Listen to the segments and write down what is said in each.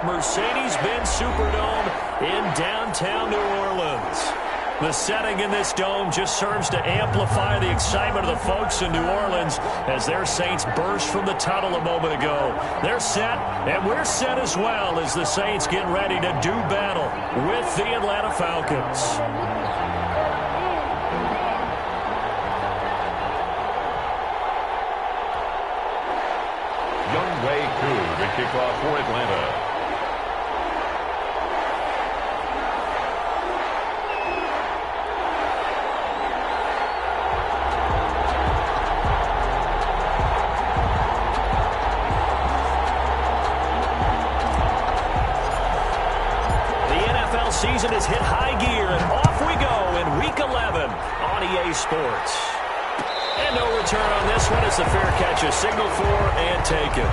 at Mercedes-Benz Superdome in downtown New Orleans. The setting in this dome just serves to amplify the excitement of the folks in New Orleans as their Saints burst from the tunnel a moment ago. They're set, and we're set as well as the Saints get ready to do battle with the Atlanta Falcons. Younghoe Koo to kick off for Atlanta. Season has hit high gear, and off we go in Week 11 on EA Sports. And no return on this one as the fair catch is signaled for and taken.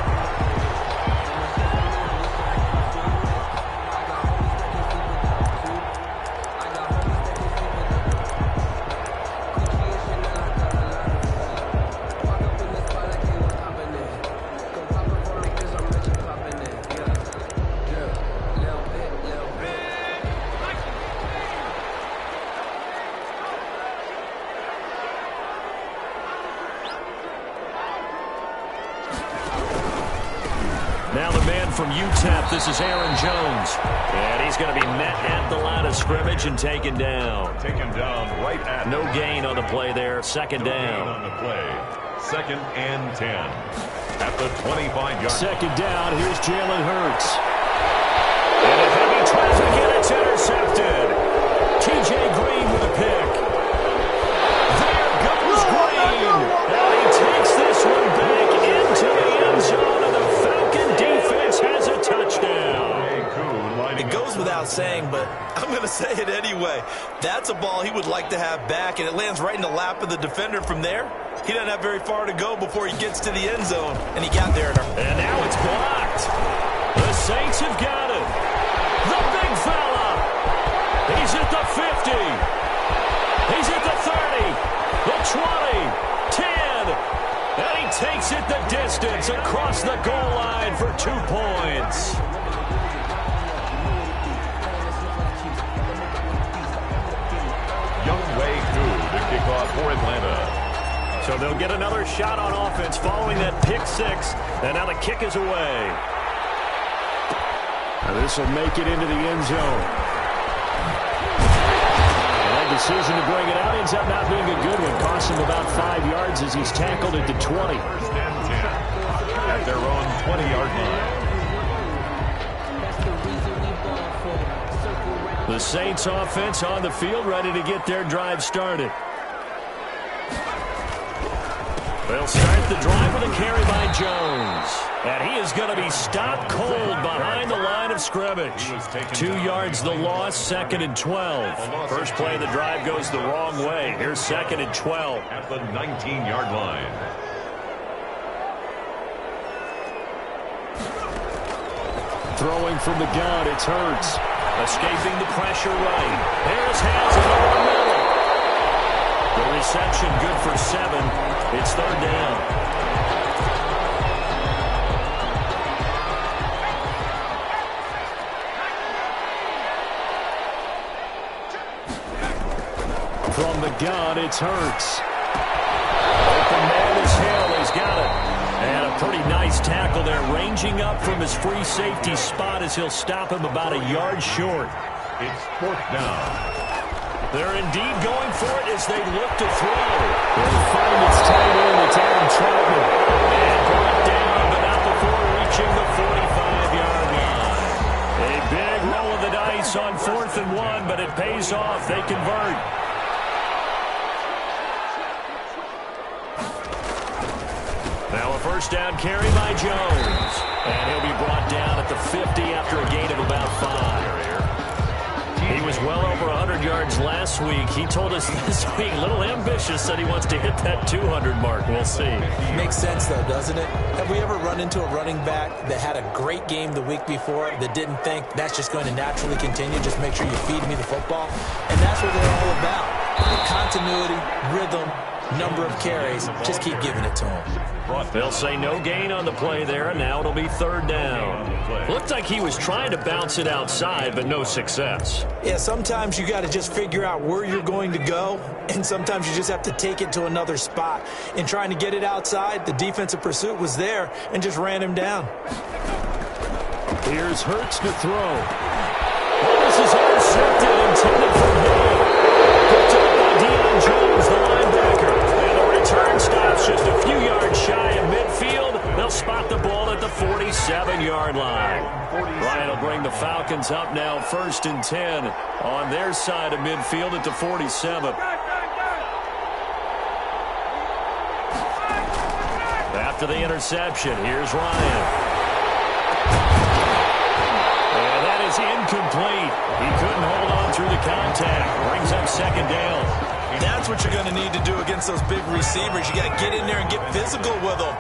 Now the man from UTEP, this is Aaron Jones. And he's going to be met at the line of scrimmage and taken down. Taken down right at. No gain on the play there. Second down. On the play. 2nd and 10. At the 25-yard. Second down. Here's Jalen Hurts. And a heavy traffic, and it's intercepted. TJ Green with a pick. There goes Green. And he takes this one back into the end zone, and the Falcon defense has a touchdown. It goes without saying, but I'm going to say it anyway. That's a ball he would like to have back, and it lands right in the lap of the defender from there. He doesn't have very far to go before he gets to the end zone, and he got there. And now it's blocked. The Saints have got it. The big fella. He's at the 50. He's at the 30. The 20. 10. And he takes it the distance across the goal line for 2 points. Younghoe Koo to kick off for Atlanta. So they'll get another shot on offense following that pick six. And now the kick is away. Now this will make it into the end zone. And decision to bring it out ends up not being a good one. Costs him about 5 yards as he's tackled at the 20. 1st and 10. At their own 20-yard line. The Saints offense on the field, ready to get their drive started. They'll start the drive with a carry by Jones. And he is going to be stopped cold behind the line of scrimmage. 2 yards the loss, 2nd and 12. First play of the drive goes the wrong way. Here's 2nd and 12. At the 19-yard line. Throwing from the gun, it's Hurts. Escaping the pressure right. Harris has it over the middle. The reception good for 7. It's 3rd down. From the gun, it's Hurts. Open man is Hill. He's got it. And a pretty nice tackle there, ranging up from his free safety spot as he'll stop him about a yard short. It's 4th down. They're indeed going for it as they look to throw. They find its tight end. It's Adam Troutman. And brought down, but not before reaching the 45-yard line. A big roll of the dice on 4th and 1, but it pays off. They convert. Now a 1st down carry by Jones. And he'll be brought down at the 50 after a gain of about 5. He was well over 100 yards last week. He told us this week, a little ambitious, said he wants to hit that 200 mark. We'll see. Makes sense, though, doesn't it? Have we ever run into a running back that had a great game the week before that didn't think that's just going to naturally continue? Just make sure you feed me the football. And that's what they're all about. Continuity, rhythm, number of carries. Just keep giving it to him. They'll say no gain on the play there, and now it'll be third down. Looked like he was trying to bounce it outside, but no success. Yeah, sometimes you got to just figure out where you're going to go, and sometimes you just have to take it to another spot. In trying to get it outside, the defensive pursuit was there and just ran him down. Here's Hurts to throw. This is intercepted, intended for Hill. Picked up by Deion Jones, the linebacker. And the return stops just a few yards shy of midfield. They'll spot the ball at the 47-yard line. Ryan will bring the Falcons up now, 1st and 10 on their side of midfield at the 47. After the interception, here's Ryan. And that is incomplete. He couldn't hold on through the contact. Brings up 2nd down. That's what you're going to need to do against those big receivers. You got to get in there and get physical with them.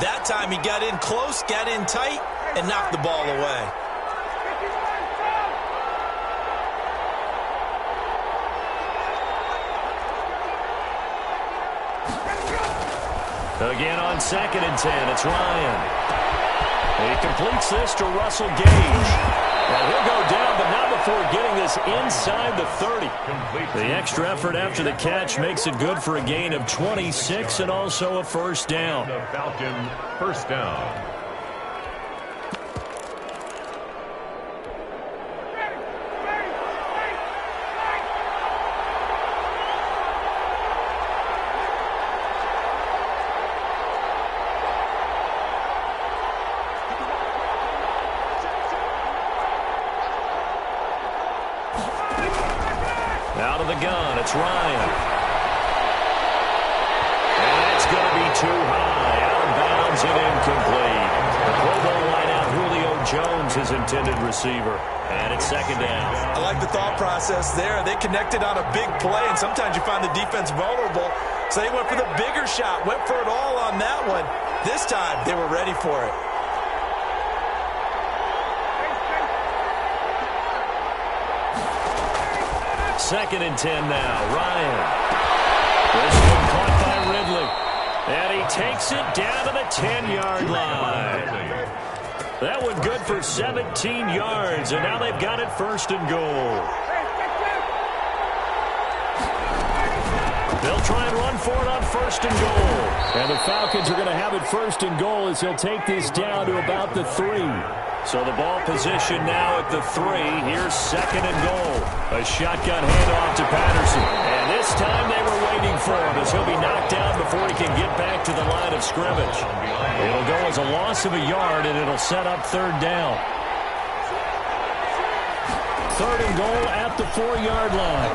That time he got in close, got in tight, and knocked the ball away. Again on 2nd and 10, it's Ryan. He completes this to Russell Gage. And he'll go down, but not before getting this inside the 30. The extra effort after the catch makes it good for a gain of 26 and also a 1st down. The Falcon 1st down. Out of the gun, it's Ryan. And it's going to be too high. Out of bounds and incomplete. The Pro Bowl wideout Julio Jones, his intended receiver. And it's 2nd down. I like the thought process there. They connected on a big play, and sometimes you find the defense vulnerable. So they went for the bigger shot, went for it all on that one. This time, they were ready for it. 2nd and 10 now. Ryan. This one caught by Ridley. And he takes it down to the 10-yard line. That one good for 17 yards. And now they've got it 1st and goal. They'll try and run for it on 1st and goal. And the Falcons are going to have it 1st and goal as they'll take this down to about the 3. So the ball position now at the 3. Here's 2nd and goal. A shotgun handoff to Patterson. And this time they were waiting for him as he'll be knocked down before he can get back to the line of scrimmage. It'll go as a loss of a yard, and it'll set up 3rd down. 3rd and goal at the 4-yard line.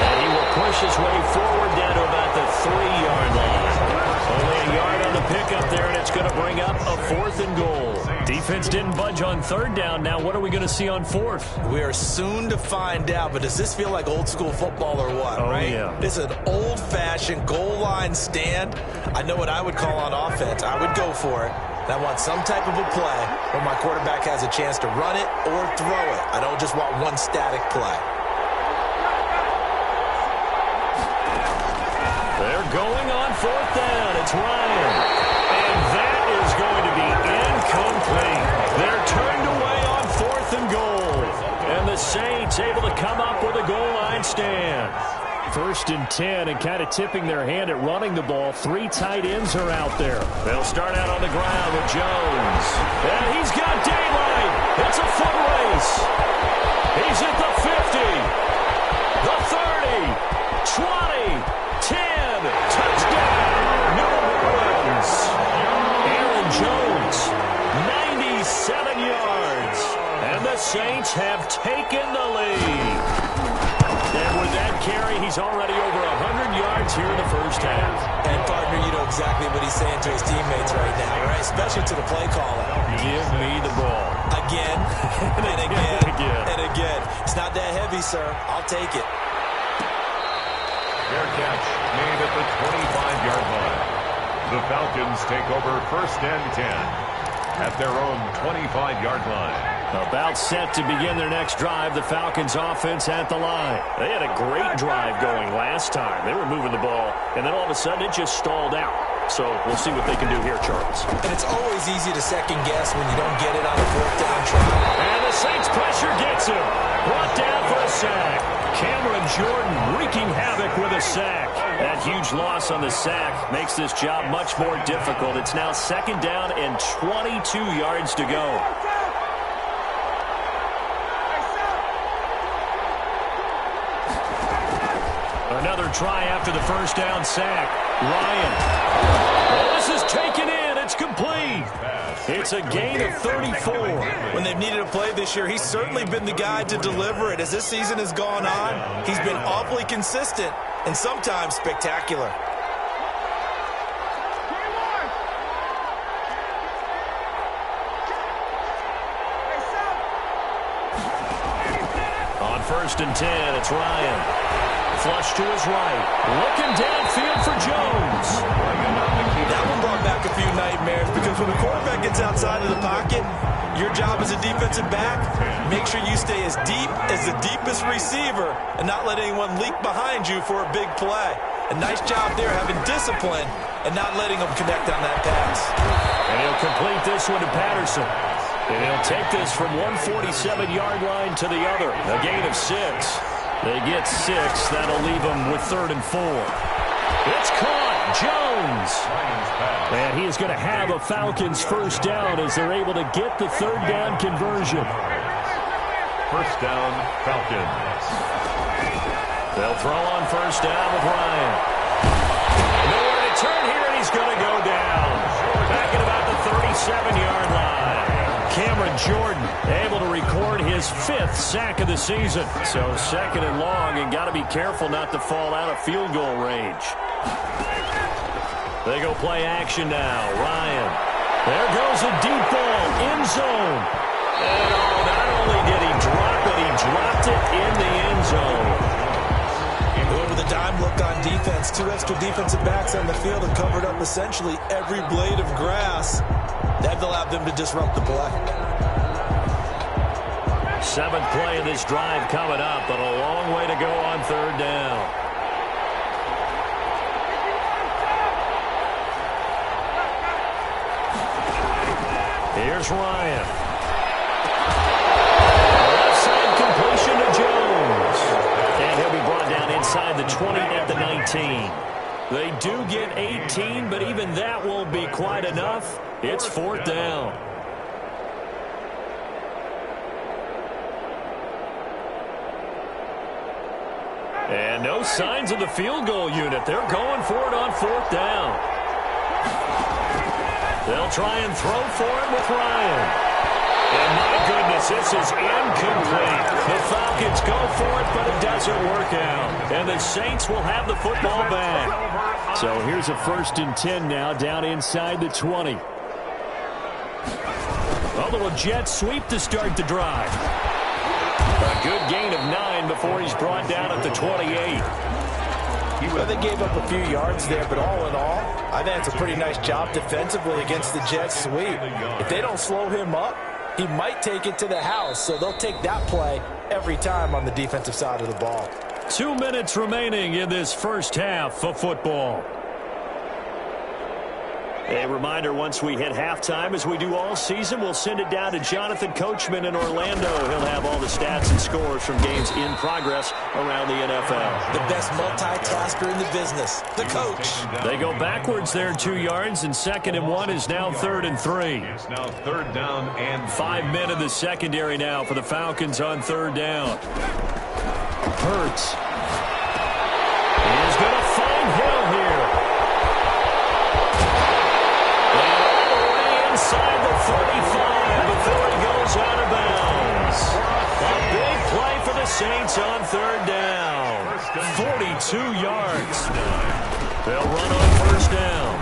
And he will push his way forward down to about the 3-yard line. Only a yard on the pickup there, and it's going to bring up a 4th and goal. Defense didn't budge on 3rd down. Now what are we going to see on 4th? We are soon to find out, but does this feel like old school football or what, right? Yeah. This is an old-fashioned goal line stand. I know what I would call on offense. I would go for it. And I want some type of a play where my quarterback has a chance to run it or throw it. I don't just want one static play. They're going on 4th down. It's Ryan. And that is going to be incomplete. They're turned away on 4th and goal. And the Saints able to come up with a goal line stand. 1st and 10, and kind of tipping their hand at running the ball. 3 tight ends are out there. They'll start out on the ground with Jones. And he's got daylight. It's a foot race. He's at the 50, the 30, 20, 10, touchdown, New Orleans. Aaron Jones, 97 yards, and the Saints have taken the lead. And with that carry, he's already over 100 yards here in the 1st half. And, partner, you know exactly what he's saying to his teammates right now, right? Especially to the play caller. Give me the ball. Again, and again, and again. It's not that heavy, sir. I'll take it. Fair catch made at the 25-yard line. The Falcons take over 1st and 10 at their own 25-yard line. About set to begin their next drive, the Falcons offense at the line. They had a great drive going last time. They were moving the ball, and then all of a sudden it just stalled out. So we'll see what they can do here, Charles. And it's always easy to second guess when you don't get it on a fourth down try. And the Saints pressure gets him. Brought down for a sack. Cameron Jordan wreaking havoc with a sack. That huge loss on the sack makes this job much more difficult. It's now second down and 22 yards to go. Another try after the first down sack. Ryan. Oh, this is taken in. It's complete. It's a gain of 34. When they've needed a play this year, he's certainly been the guy to deliver it. As this season has gone on, he's been awfully consistent and sometimes spectacular. On 1st and 10, it's Ryan. Flush to his right. Looking downfield for Jones. That one brought back a few nightmares because when a quarterback gets outside of the pocket, your job as a defensive back, make sure you stay as deep as the deepest receiver and not let anyone leak behind you for a big play. A nice job there having discipline and not letting them connect on that pass. And he'll complete this one to Patterson. And he'll take this from 147-yard line to the other. A gain of 6. They get 6. That'll leave them with 3rd and 4. It's caught. Jones. And he is going to have a Falcons first down as they're able to get the 3rd down conversion. First down, Falcons. They'll throw on first down with Ryan. Nowhere to turn here, and he's going to go down. Back at about the 37-yard line. Cameron Jordan able to record his 5th sack of the season. So 2nd and long, and got to be careful not to fall out of field goal range. They go play action now. Ryan. There goes a deep ball. End zone. And not only did he drop it, he dropped it in the end zone. Over the dime look on defense. 2 extra defensive backs on the field and covered up essentially every blade of grass. That allowed them to disrupt the play. 7th play of this drive coming up, but a long way to go on 3rd down. Here's Ryan. Left side completion to Jones. And he'll be brought down inside the 20 at the 19. They do get 18, but even that won't be quite enough. It's 4th down. And no signs of the field goal unit. They're going for it on 4th down. They'll try and throw for it with Ryan. And my goodness, this is incomplete. The Falcons go for it, but it doesn't work out. And the Saints will have the football back. So here's a 1st and 10 now, down inside the 20. A little jet sweep to start the drive. A good gain of 9 before he's brought down at the 28. Well, they gave up a few yards there, but all in all, I think it's a pretty nice job defensively against the jet sweep. If they don't slow him up, he might take it to the house, so they'll take that play every time on the defensive side of the ball. 2 minutes remaining in this first half of football. A reminder, once we hit halftime, as we do all season, we'll send it down to Jonathan Coachman in Orlando. He'll have all the stats and scores from games in progress around the NFL. The best multitasker in the business, the coach. They go backwards there 2 yards, and 2nd and 1 is now 3rd and 3. It's now 3rd down and 5 men in the secondary now for the Falcons on 3rd down. Hurts. He's going to find Hill here. Inside the 35 before he goes out of bounds. A big play for the Saints on 3rd down. 42 yards. They'll run on 1st down.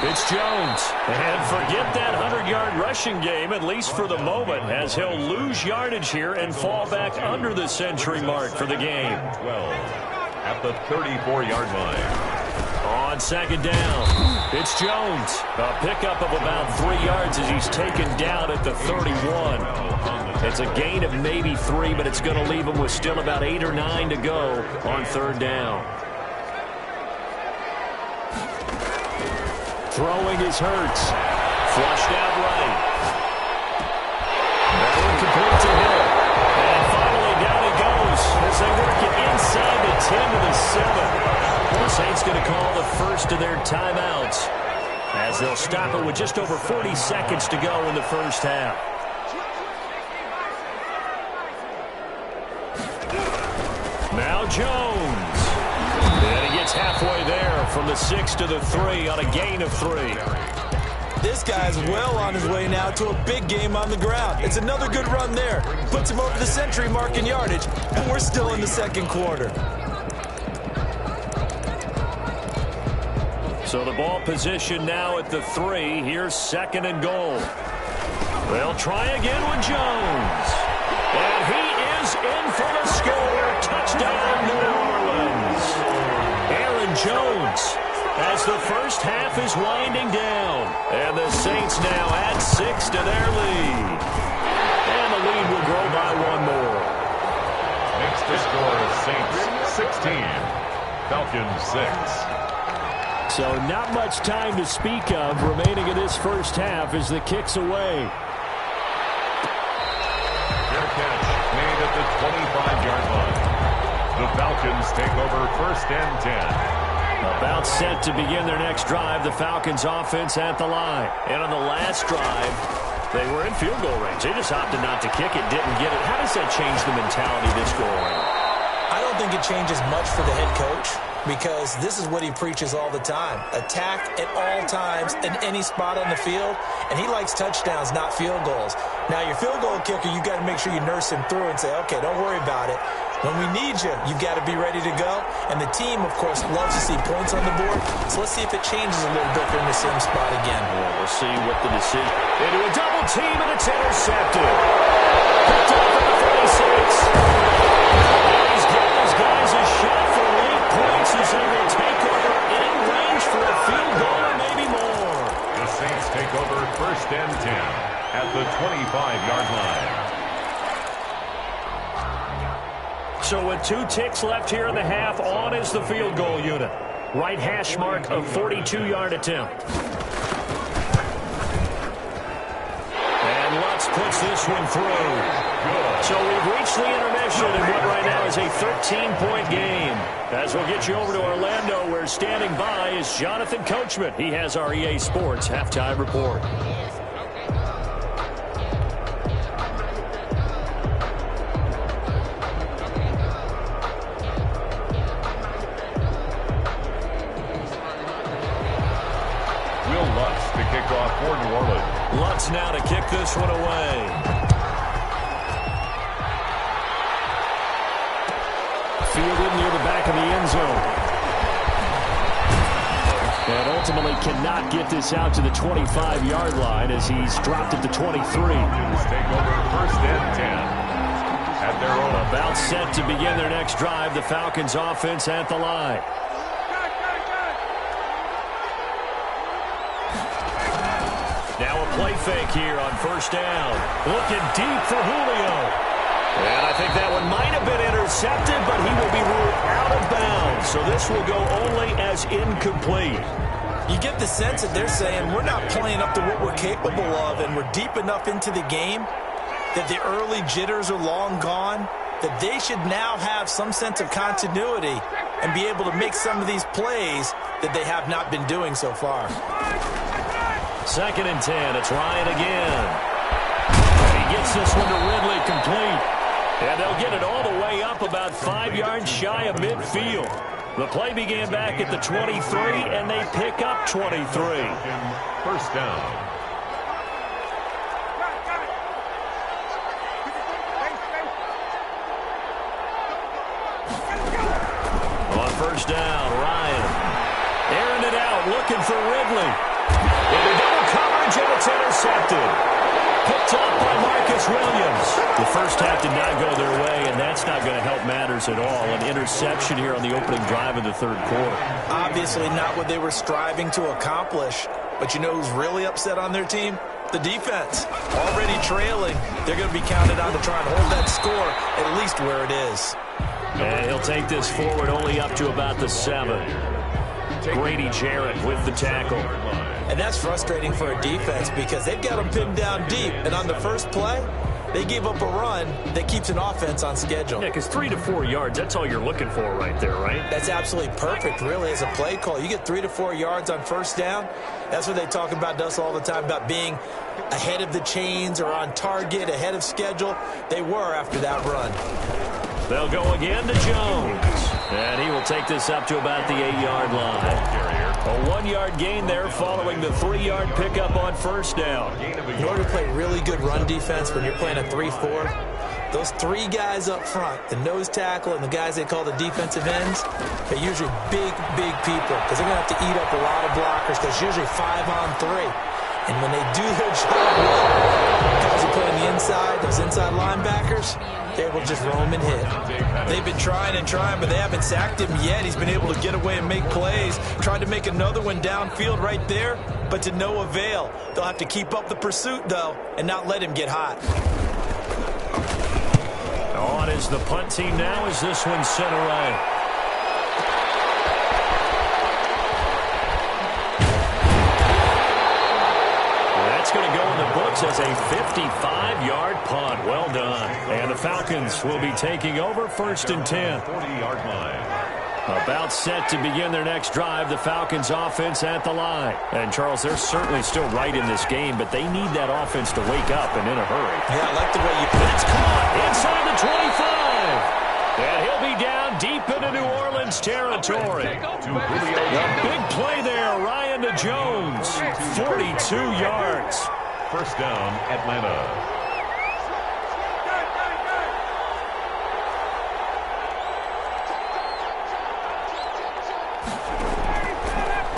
It's Jones. And forget that 100-yard rushing game, at least for the moment, as he'll lose yardage here and fall back under the century mark for the game. 12 at the 34-yard line. On 2nd down, it's Jones. A pickup of about 3 yards as he's taken down at the 31. It's a gain of maybe 3, but it's going to leave them with still about 8 or 9 to go on third down. Throwing is Hurts. Flushed out right. That one complete to Hill. And finally down he goes as they work it inside the 10 to the 7. The Saints going to call the first of their timeouts as they'll stop it with just over 40 seconds to go in the first half. Now Jones. And he gets halfway there from the 6 to the 3 on a gain of 3. This guy's well on his way now to a big game on the ground. It's another good run there. Puts him over the century mark in yardage, and we're still in the second quarter. So the ball position now at the 3. Here's second and goal. They'll try again with Jones. And he is in for the score. Touchdown, New Orleans. Aaron Jones as the first half is winding down. And the Saints now add 6 to their lead. And the lead will grow by 1 more. Makes the score Saints 16, Falcons 6. So not much time to speak of remaining in this first half as the kick's away. Fair catch made at the 25-yard line. The Falcons take over first and 10. About set to begin their next drive, the Falcons offense at the line. And on the last drive, they were in field goal range. They just opted not to kick it, didn't get it. How does that change the mentality this go around? I don't think it changes much for the head coach, because this is what he preaches all the time. Attack at all times in any spot on the field, and he likes touchdowns, not field goals. Now, your field goal kicker, you got to make sure you nurse him through and say, okay, don't worry about it. When we need you, you've got to be ready to go. And the team, of course, loves to see points on the board. So let's see if it changes a little bit in the same spot again. Well, we'll see what the decision. Into a double team, and it's intercepted. Picked up at the 36. He's giving his guys a shot for late points as they will take over in range for a field goal or maybe more. The Saints take over first and 10 at the 25-yard line. So with 2 ticks left here in the half, on is the field goal unit. Right hash mark of 42-yard attempt. And Lutz puts this one through. So we've reached the intermission in what right now is a 13-point game. As we'll get you over to Orlando, where standing by is Jonathan Coachman. He has our EA Sports halftime report. For New Orleans. Lutz now to kick this one away. Fielded near the back of the end zone. And ultimately cannot get this out to the 25-yard line as he's dropped at the 23. Take over first and 10 at their own. About set to begin their next drive, the Falcons offense at the line. Now a play fake here on first down. Looking deep for Julio. And I think that one might have been intercepted, but he will be ruled out of bounds. So this will go only as incomplete. You get the sense that they're saying we're not playing up to what we're capable of, and we're deep enough into the game that the early jitters are long gone, that they should now have some sense of continuity and be able to make some of these plays that they have not been doing so far. Second and 10. It's Ryan again. He gets this one to Ridley complete. And they'll get it all the way up about 5 yards shy of midfield. The play began back at the 23, and they pick up 23. First down. On first down, Ryan. Airing it out, looking for Ridley. Into double coverage, and it's intercepted. Picked up by Marcus Williams. The first half did not go their way, and that's not going to help matters at all. An interception here on the opening drive of the third quarter. Obviously not what they were striving to accomplish. But you know who's really upset on their team? The defense already trailing. They're going to be counted on to try and hold that score at least where it is. And he'll take this forward only up to about the 7. Grady Jarrett with the tackle. And that's frustrating for a defense because they've got them pinned down deep. And on the first play, they gave up a run that keeps an offense on schedule. Yeah, because 3 to 4 yards, that's all you're looking for right there, right? That's absolutely perfect, really, as a play call. You get 3 to 4 yards on first down. That's what they talk about us all the time, about being ahead of the chains or on target, ahead of schedule. They were after that run. They'll go again to Jones. And he will take this up to about the 8-yard line. A 1-yard gain there following the 3-yard pickup on first down. In order to play really good run defense when you're playing a 3-4, those 3 guys up front, the nose tackle and the guys they call the defensive ends, they're usually big people because they're going to have to eat up a lot of blockers because it's usually 5 on 3. And when they do their job well, guys who play on the inside, those inside linebackers, they're able to just roam and hit. They've been trying and trying, but they haven't sacked him yet. He's been able to get away and make plays. Tried to make another one downfield right there, but to no avail. They'll have to keep up the pursuit, though, and not let him get hot. On is the punt team now as this one's sent away. That's going to go in the books as a 55-yard punt. Well done. And the Falcons will be taking over first and 10. 40-yard line. About set to begin their next drive, the Falcons offense at the line. And, Charles, they're certainly still right in this game, but they need that offense to wake up and in a hurry. Yeah, I like the way you... It's caught inside the 25. And he'll be down deep into New Orleans territory. A big play there, Ryan to Jones. 42 yards. First down, Atlanta.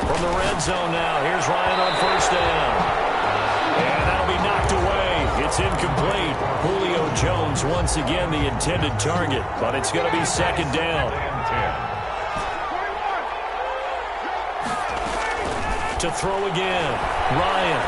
From the red zone now, here's Ryan on first down. And that'll be knocked away. It's incomplete. Julio Jones once again the intended target, but it's going to be second down. To throw again, Ryan.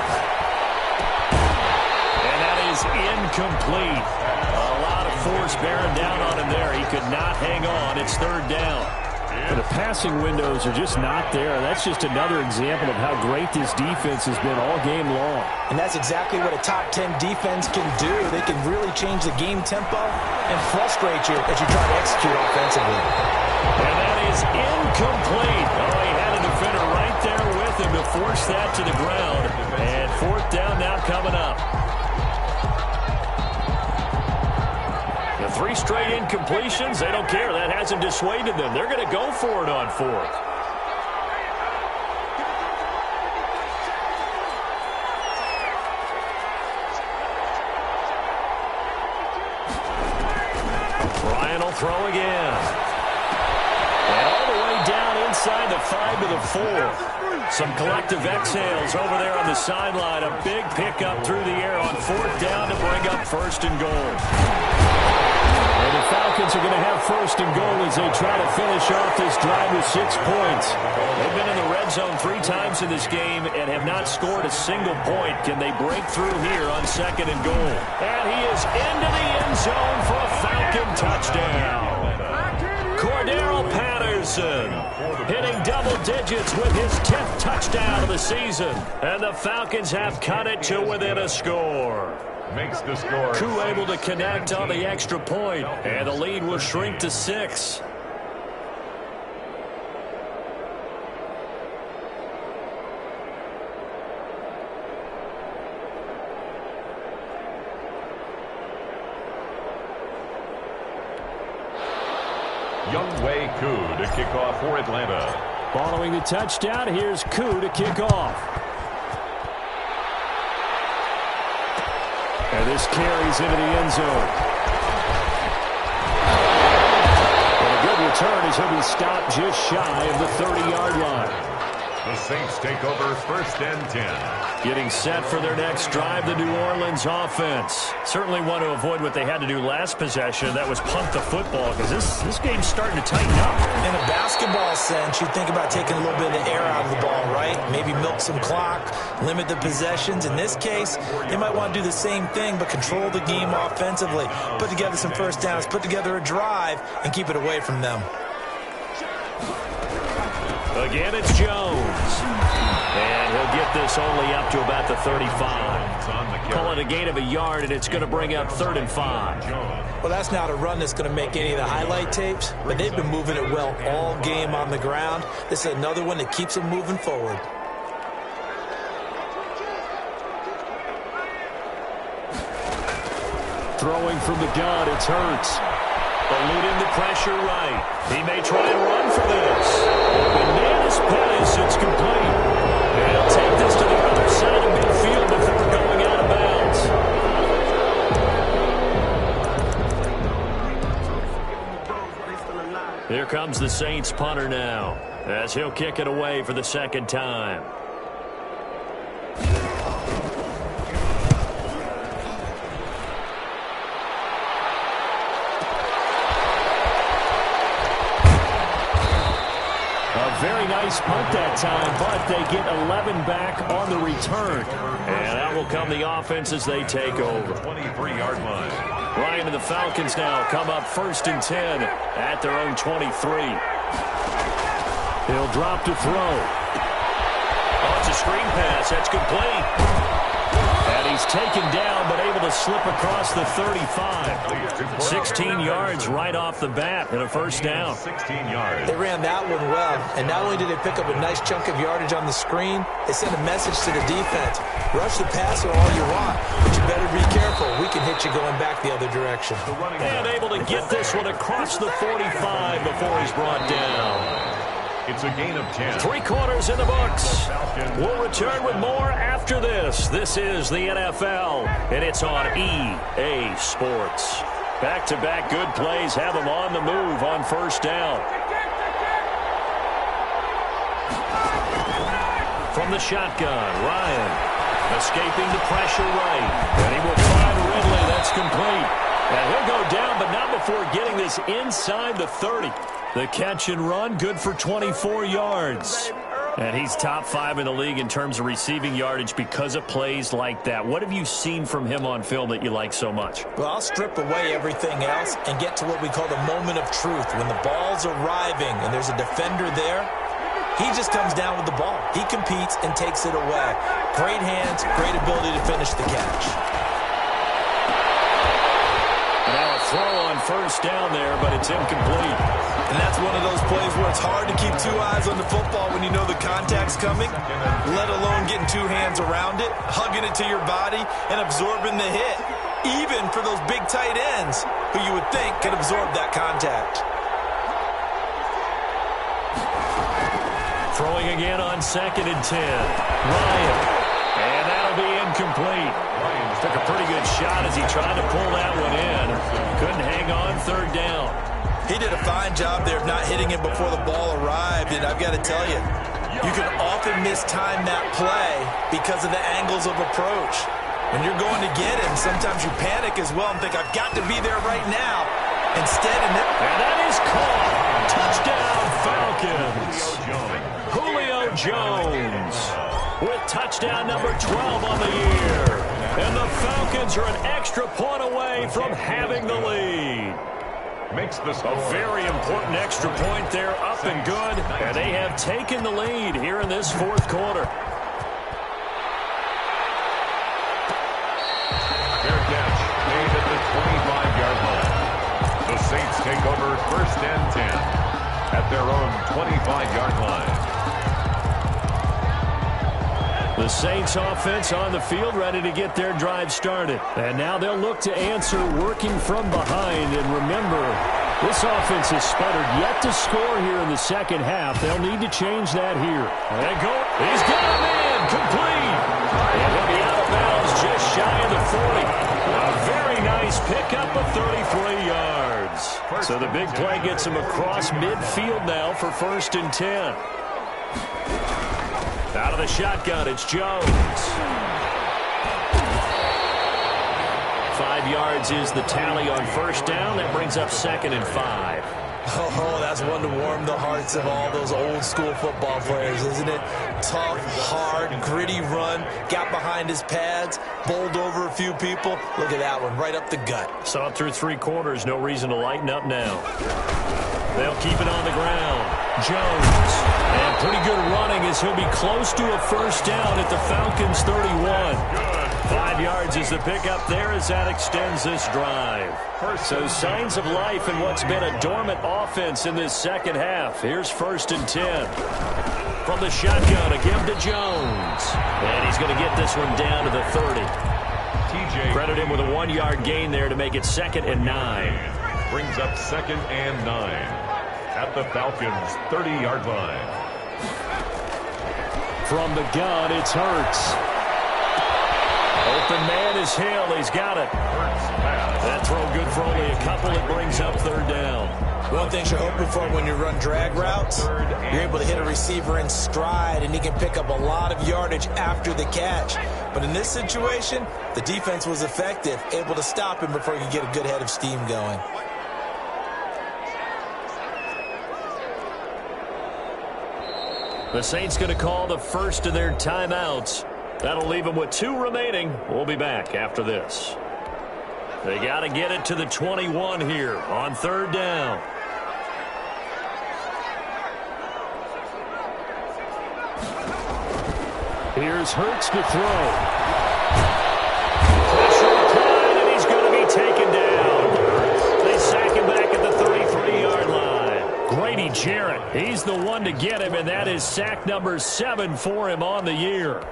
And that is incomplete. A lot of force bearing down on him there. He could not hang on. It's third down. And the passing windows are just not there. That's just another example of how great this defense has been all game long. And that's exactly what a top 10 defense can do. They can really change the game tempo and frustrate you as you try to execute offensively. And that is incomplete. Oh, he had a defender right there with him to force that to the ground. And fourth down now coming up. 3 straight incompletions, they don't care. That hasn't dissuaded them. They're going to go for it on fourth. Ryan will throw again. And all the way down inside the 5 to the 4. Some collective exhales over there on the sideline. A big pickup through the air on fourth down to bring up first and goal. And the Falcons are going to have first and goal as they try to finish off this drive with 6 points. They've been in the red zone 3 times in this game and have not scored a single point. Can they break through here on second and goal? And he is into the end zone for a Falcon touchdown. Cordero Patterson hitting double digits with his 10th touchdown of the season. And the Falcons have cut it to within a score. Makes the score. Koo able to connect on the extra point, and the lead will shrink to 6. Younghoe Koo to kick off for Atlanta. Following the touchdown, here's Koo to kick off. And this carries into the end zone. And a good return as he'll be stopped just shy of the 30-yard line. The Saints take over 1st and 10. Getting set for their next drive, the New Orleans offense. Certainly want to avoid what they had to do last possession. That was punt the football, because this game's starting to tighten up. In a basketball sense, you think about taking a little bit of the air out of the ball, right? Maybe milk some clock, limit the possessions. In this case, they might want to do the same thing, but control the game offensively. Put together some first downs, put together a drive, and keep it away from them. Again, it's Jones. And he'll get this only up to about the 35. Call it a gain of a yard, and it's going to bring up 3rd and 5. Well, that's not a run that's going to make any of the highlight tapes, but they've been moving it well all game on the ground. This is another one that keeps them moving forward. Throwing from the gun, it's Hurts. Eluding the pressure right. He may try and run for this. Bananas Pettis, it's complete. And he'll take this to the other side of midfield before going out of bounds. Here comes the Saints punter now, as he'll kick it away for the 2nd time. Very nice punt that time, but they get 11 back on the return. And out will come the offense as they take over. 23-yard line. Ryan and the Falcons now come up 1st and 10 at their own 23. He'll drop to throw. Oh, it's a screen pass. That's complete. And he's taken down, but able to slip across the 35. 16 yards right off the bat and a 1st down. 16 yards. They ran that one well, and not only did they pick up a nice chunk of yardage on the screen, they sent a message to the defense. Rush the passer all you want, but you better be careful. We can hit you going back the other direction. And able to get this one across the 45 before he's brought down. It's a gain of 10. 3 quarters in the books. We'll return with more after this. This is the NFL, and it's on EA Sports. Back-to-back good plays have them on the move on 1st down. From the shotgun, Ryan escaping the pressure right. And he will find Ridley. That's complete. And he'll go down, but not before getting this inside the 30. The catch and run, good for 24 yards. And he's top 5 in the league in terms of receiving yardage because of plays like that. What have you seen from him on film that you like so much? Well, I'll strip away everything else and get to what we call the moment of truth. When the ball's arriving and there's a defender there, he just comes down with the ball. He competes and takes it away. Great hands, great ability to finish the catch. Now a throw on 1st down there, but it's incomplete. And that's one of those plays where it's hard to keep 2 eyes on the football when you know the contact's coming, let alone getting 2 hands around it, hugging it to your body, and absorbing the hit, even for those big tight ends who you would think can absorb that contact. Throwing again on 2nd and 10. Ryan. And that'll be incomplete. Ryan took a pretty good shot as he tried to pull that one in. Couldn't hang on 3rd down. He did a fine job there of not hitting it before the ball arrived, and I've got to tell you, you can often mistime that play because of the angles of approach. When you're going to get him, sometimes you panic as well and think, I've got to be there right now. Instead, and that is caught. Touchdown, Falcons. Julio Jones with touchdown number 12 on the year. And the Falcons are an extra point away from having the lead. Makes this a very important extra point there, up and good. And they have taken the lead here in this 4th quarter. Fair catch made at the 25-yard line. The Saints take over 1st and 10 at their own 25-yard line. The Saints offense on the field, ready to get their drive started. And now they'll look to answer working from behind. And remember, this offense has sputtered yet to score here in the 2nd half. They'll need to change that here. And go. He's got him in. Complete. And he'll be out of bounds just shy of the 40. A very nice pickup of 33 yards. So the big play gets him across midfield now for 1st and 10. Out of the shotgun, it's Jones. 5 yards is the tally on first down. That brings up 2nd and 5. Oh, that's one to warm the hearts of all those old-school football players, isn't it? Tough, hard, gritty run, got behind his pads, bowled over a few people. Look at that one, right up the gut. Saw it through 3 quarters, no reason to lighten up now. They'll keep it on the ground. Jones, and pretty good running as he'll be close to a first down at the Falcons' 31. 5 yards is the pickup there as that extends this drive. So signs of life in what's been a dormant offense in this second half. Here's 1st and 10. From the shotgun, a give to Jones. And he's going to get this one down to the 30. Credit him with a 1-yard gain there to make it 2nd and 9. Brings up 2nd and 9 at the Falcons' 30-yard line. From the gun, it's Hurts. Open man is Hill. He's got it. That throw good for only a couple. It brings up 3rd down. One thing you're hoping for when you run drag routes, you're able to hit a receiver in stride, and he can pick up a lot of yardage after the catch. But in this situation, the defense was effective, able to stop him before he could get a good head of steam going. The Saints going to call the first of their timeouts. That'll leave them with 2 remaining. We'll be back after this. They got to get it to the 21 here on 3rd down. Here's Hurts to throw. Pressure applied, and he's going to be taken down. They sack him back at the 33-yard line. Grady Jarrett, he's the one to get him, and that is sack number 7 for him on the year.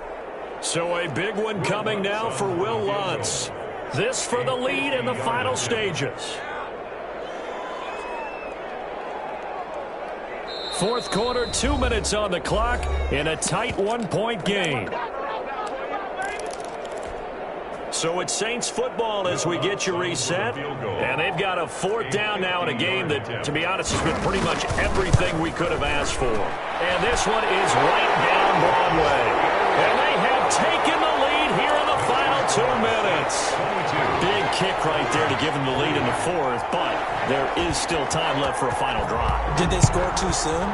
So a big one coming now for Will Lutz. This for the lead in the final stages. 4th quarter, 2 minutes on the clock in a tight 1-point game. So it's Saints football as we get you reset. And they've got a 4th down now in a game that, to be honest, has been pretty much everything we could have asked for. And this one is right down Broadway. And they have taken the lead here in the final 2 minutes. Big kick right there to give them the lead in the 4th, but there is still time left for a final drive. Did they score too soon?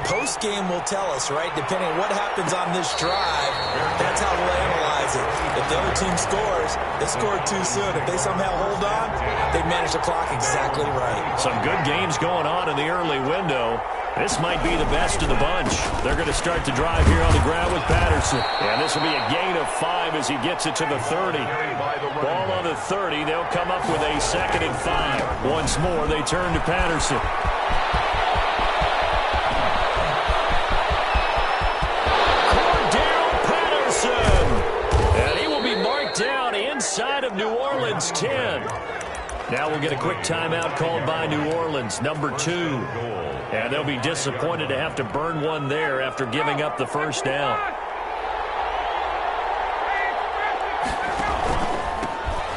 Post-game will tell us, right? Depending on what happens on this drive, that's how we'll analyze it. If the other team scores, they scored too soon. If they somehow hold on, they manage the clock exactly right. Some good games going on in the early window. This might be the best of the bunch. They're going to start the drive here on the ground with Patterson. And this will be a gain of 5 as he gets it to the 30. Ball on the 30. They'll come up with a 2nd and 5. Once more, they turn to Patterson. Cordell Patterson. And he will be marked down inside of New Orleans' 10. Now we'll get a quick timeout called by New Orleans, number 2. And they'll be disappointed to have to burn one there after giving up the first down.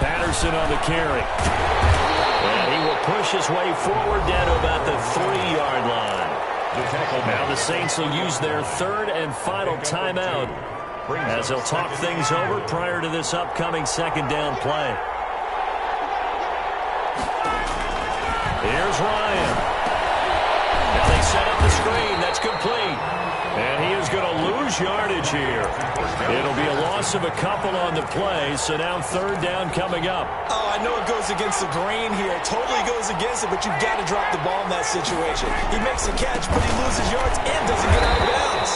Patterson on the carry. And he will push his way forward down to about the 3-yard line. Now the Saints will use their 3rd and final timeout as they'll talk things over prior to this upcoming 2nd down play. Here's Ryan. Now they set up the screen. That's complete. And he is going to lose yardage here. It'll be a loss of a couple on the play, so now 3rd down coming up. Oh, I know it goes against the grain here. It totally goes against it, but you've got to drop the ball in that situation. He makes a catch, but he loses yards and doesn't get out of bounds.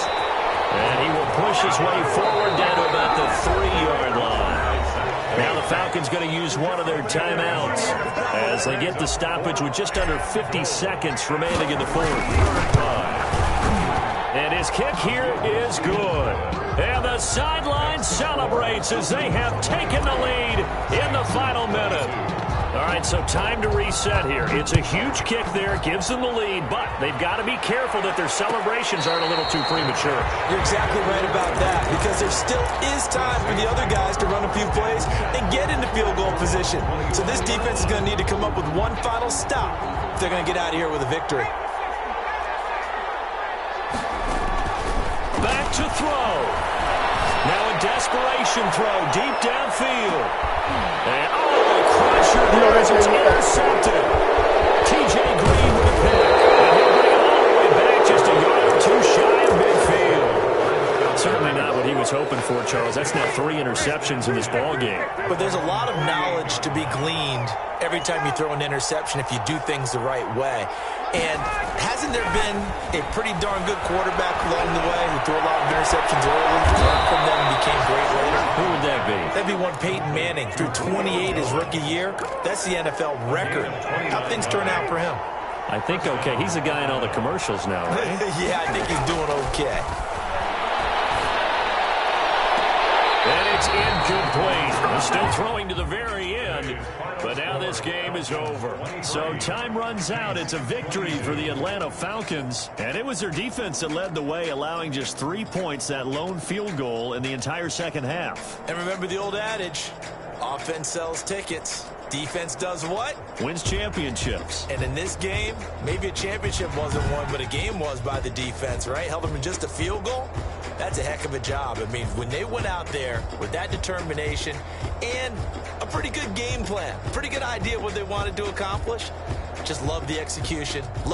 And he will push his way forward down to about the 3-yard line. Now the Falcons going to use one of their timeouts as they get the stoppage with just under 50 seconds remaining in the 4th. And his kick here is good. And the sideline celebrates as they have taken the lead in the final minute. All right, so time to reset here. It's a huge kick there, gives them the lead, but they've got to be careful that their celebrations aren't a little too premature. You're exactly right about that, because there still is time for the other guys to run a few plays and get into field goal position. So this defense is going to need to come up with one final stop if they're going to get out of here with a victory. Back to throw. Now a desperation throw deep downfield. And, a crusher there as it's intercepted. T.J. Green with a pick. And he'll bring it all the way back just a yard or two shy of midfield. Certainly not what he was hoping for, Charles. That's now 3 interceptions in this ball game. But there's a lot of knowledge to be gleaned every time you throw an interception if you do things the right way. And hasn't there been a pretty darn good quarterback along the way who threw a lot of interceptions early, learned from them, and became great later? Who would that be? That'd be one Peyton Manning. Threw 28 his rookie year. That's the NFL record. How'd things turn out for him? I think okay. He's the guy in all the commercials now, right? Yeah, I think he's doing okay. And it's incomplete. We're still throwing to the very end, but now this game is over. So time runs out. It's a victory for the Atlanta Falcons, and it was their defense that led the way, allowing just 3 points, that lone field goal in the entire second half. And remember the old adage, offense sells tickets. Defense does what? Wins championships. And in this game, maybe a championship wasn't won, but a game was by the defense, right? Held them in just a field goal. That's a heck of a job. I mean, when they went out there with that determination and a pretty good game plan, pretty good idea what they wanted to accomplish, just love the execution. Love